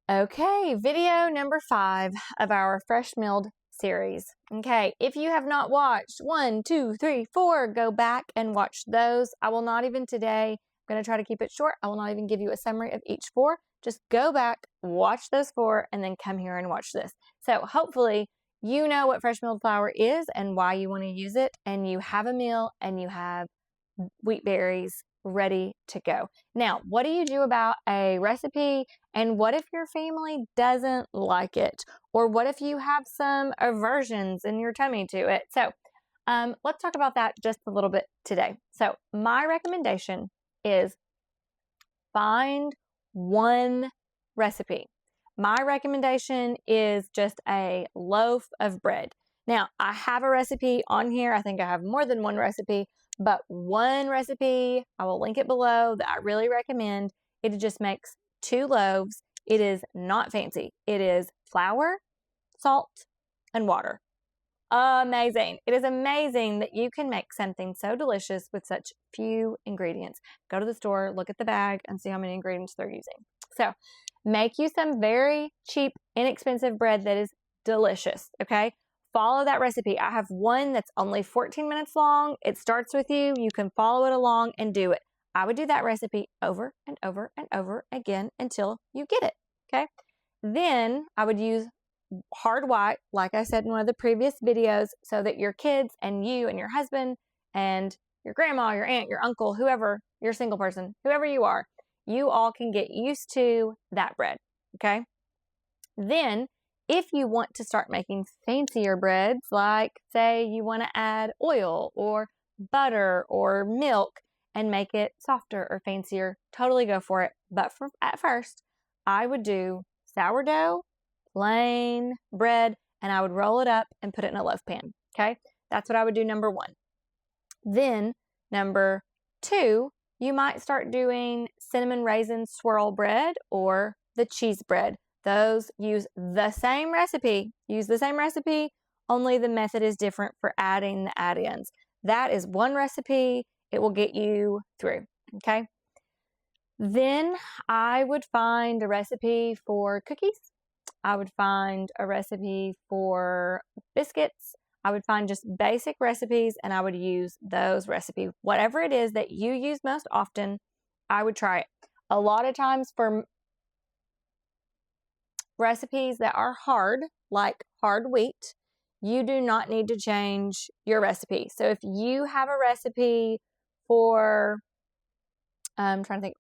Okay, video number 5 of our fresh milled series. Okay, if you have not watched 1, 2, 3, 4, go back and watch those. I will not even today, I'm going to try to keep it short. I will not even give you a summary of each 4. Just go back, watch those 4, and then come here and watch this. So hopefully you know what fresh milled flour is and why you want to use it, and you have a meal and you have wheat berries ready to go. Now, what do you do about a recipe? And what if your family doesn't like it? Or what if you have some aversions in your tummy to it? So let's talk about that just a little bit today. So my recommendation is find one recipe. My recommendation is just a loaf of bread. Now, I have a recipe on here. I think I have more than one recipe, but one recipe, I will link it below, that I really recommend. It just makes 2 loaves. It is not fancy. It is flour, salt, and water. Amazing. It is amazing that you can make something so delicious with such few ingredients. Go to the store, look at the bag, and see how many ingredients they're using. So make you some very cheap, inexpensive bread that is delicious, okay? Follow that recipe. I have one that's only 14 minutes long. It starts with you. You can follow it along and do it. I would do that recipe over and over and over again until you get it, okay? Then I would use hard white, like I said in one of the previous videos, so that your kids and you and your husband and your grandma, your aunt, your uncle, whoever, your single person, whoever you are, you all can get used to that bread, okay? Then, if you want to start making fancier breads, like say you want to add oil or butter or milk and make it softer or fancier, totally go for it. But at first, I would do sourdough, plain bread, and I would roll it up and put it in a loaf pan, okay? That's what I would do number 1. Then, number 2, you might start doing cinnamon raisin swirl bread or the cheese bread. Those use the same recipe. Only the method is different for adding the add-ins. That is one recipe. It will get you through, okay? Then I would find a recipe for cookies. I would find a recipe for biscuits. I would find just basic recipes, and I would use those recipes. Whatever it is that you use most often, I would try it. A lot of times for recipes that are hard, like hard wheat, you do not need to change your recipe. So if you have a recipe for, I'm trying to think,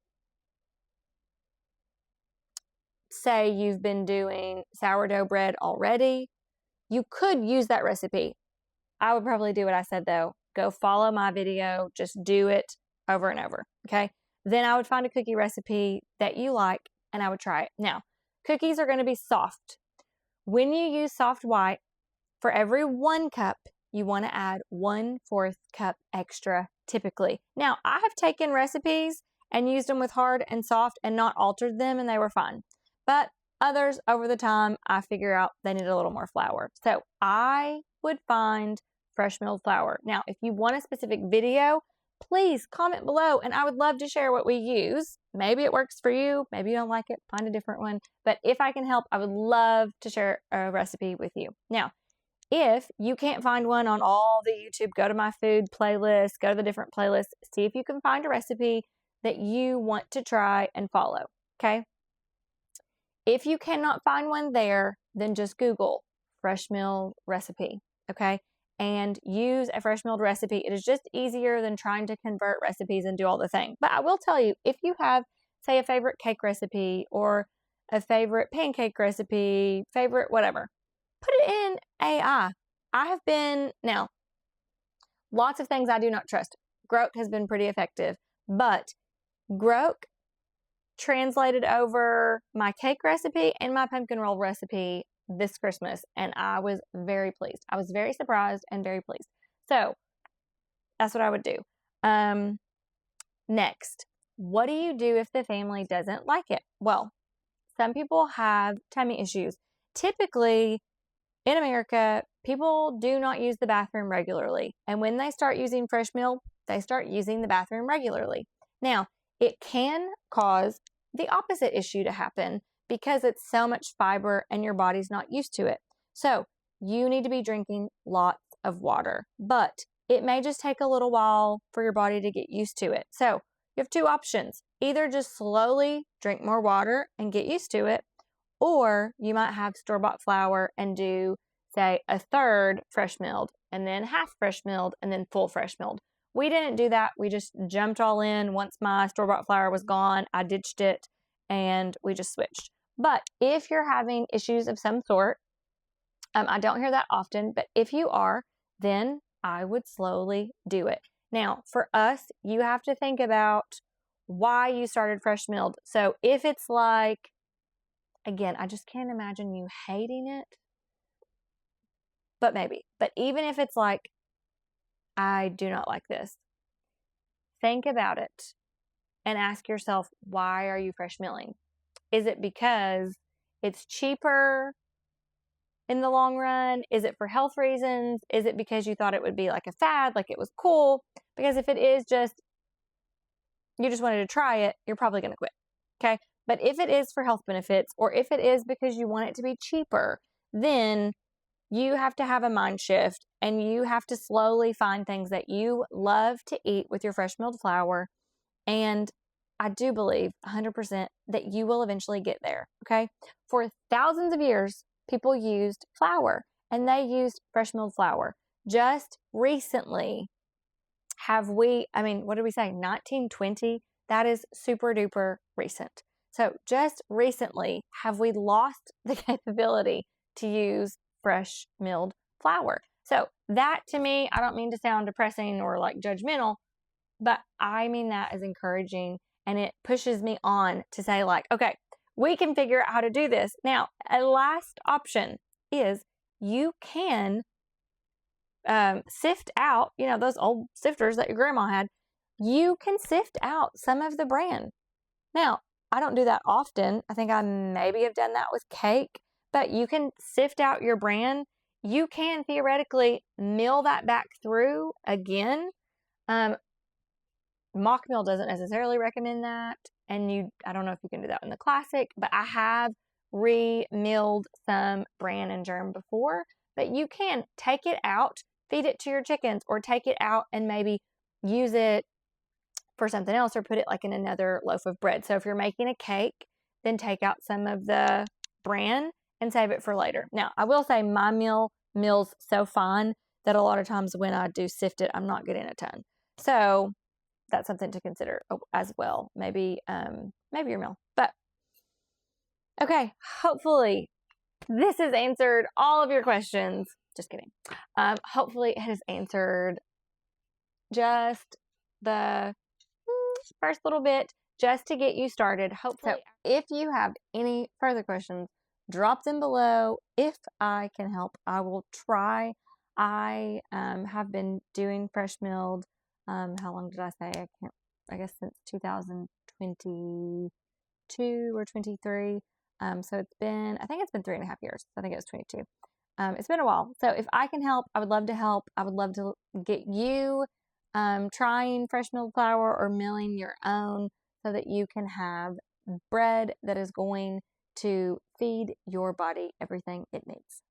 say you've been doing sourdough bread already, you could use that recipe. I would probably do what I said though. Go follow my video, just do it over and over, okay? Then I would find a cookie recipe that you like, and I would try it. Now, cookies are going to be soft. When you use soft white, for every 1 cup, you want to add 1/4 cup extra typically. Now, I have taken recipes and used them with hard and soft and not altered them, and they were fine. But others, over the time, I figure out they need a little more flour. So I would find fresh milled flour. Now, if you want a specific video, please comment below, and I would love to share what we use. Maybe it works for you. Maybe you don't like it. Find a different one. But if I can help, I would love to share a recipe with you. Now, if you can't find one on all the YouTube, go to my food playlist, go to the different playlists, see if you can find a recipe that you want to try and follow, okay? If you cannot find one there, then just Google fresh milled recipe, okay? And use a fresh milled recipe. It is just easier than trying to convert recipes and do all the things. But I will tell you, if you have, say, a favorite cake recipe or a favorite pancake recipe, favorite whatever, put it in AI. Now, lots of things I do not trust. Groke has been pretty effective, but Groke translated over my cake recipe and my pumpkin roll recipe this Christmas, and I was very pleased. I was very surprised and very pleased. So that's what I would do. Next, what do you do if the family doesn't like it? Well, some people have tummy issues. Typically, in America, people do not use the bathroom regularly. And when they start using fresh milk, they start using the bathroom regularly. Now, it can cause the opposite issue to happen because it's so much fiber and your body's not used to it. So you need to be drinking lots of water, but it may just take a little while for your body to get used to it. So you have two options. Either just slowly drink more water and get used to it, or you might have store-bought flour and do, say, a third fresh milled and then half fresh milled and then full fresh milled. We didn't do that. We just jumped all in. Once my store-bought flour was gone, I ditched it and we just switched. But if you're having issues of some sort, I don't hear that often, but if you are, then I would slowly do it. Now, for us, you have to think about why you started fresh milled. So if it's like, again, I just can't imagine you hating it, but maybe. But even if it's like, I do not like this, think about it and ask yourself, why are you fresh milling? Is it because it's cheaper in the long run? Is it for health reasons? Is it because you thought it would be like a fad, like it was cool? Because if it is just, you just wanted to try it, you're probably going to quit. Okay. But if it is for health benefits, or if it is because you want it to be cheaper, then you have to have a mind shift and you have to slowly find things that you love to eat with your fresh milled flour. And I do believe 100% that you will eventually get there. Okay. For thousands of years, people used flour and they used fresh milled flour. Just recently have we, what did we say? 1920? That is super duper recent. So just recently have we lost the capability to use fresh milled flour. So that, to me, I don't mean to sound depressing or like judgmental, but I mean that as encouraging, and it pushes me on to say like, okay, we can figure out how to do this. Now, a last option is you can sift out, those old sifters that your grandma had. You can sift out some of the bran. Now, I don't do that often. I think I maybe have done that with cake, but you can sift out your bran. You can theoretically mill that back through again. Mock Mill doesn't necessarily recommend that. And I don't know if you can do that in the classic, but I have re-milled some bran and germ before. But you can take it out, feed it to your chickens, or take it out and maybe use it for something else, or put it like in another loaf of bread. So if you're making a cake, then take out some of the bran and save it for later. Now, I will say my mills so fine that a lot of times when I do sift it, I'm not getting a ton. So that's something to consider as well. Maybe your mill. But okay, hopefully this has answered all of your questions. Just kidding. Hopefully it has answered just the first little bit, just to get you started. Hopefully, so if you have any further questions, drop them below. If I can help, I will try. I have been doing fresh milled. How long did I say? I guess since 2022 or 23. So I think it's been 3.5 years. I think it was 22. It's been a while. So if I can help, I would love to help. I would love to get you trying fresh milled flour or milling your own so that you can have bread that is going to feed your body everything it needs.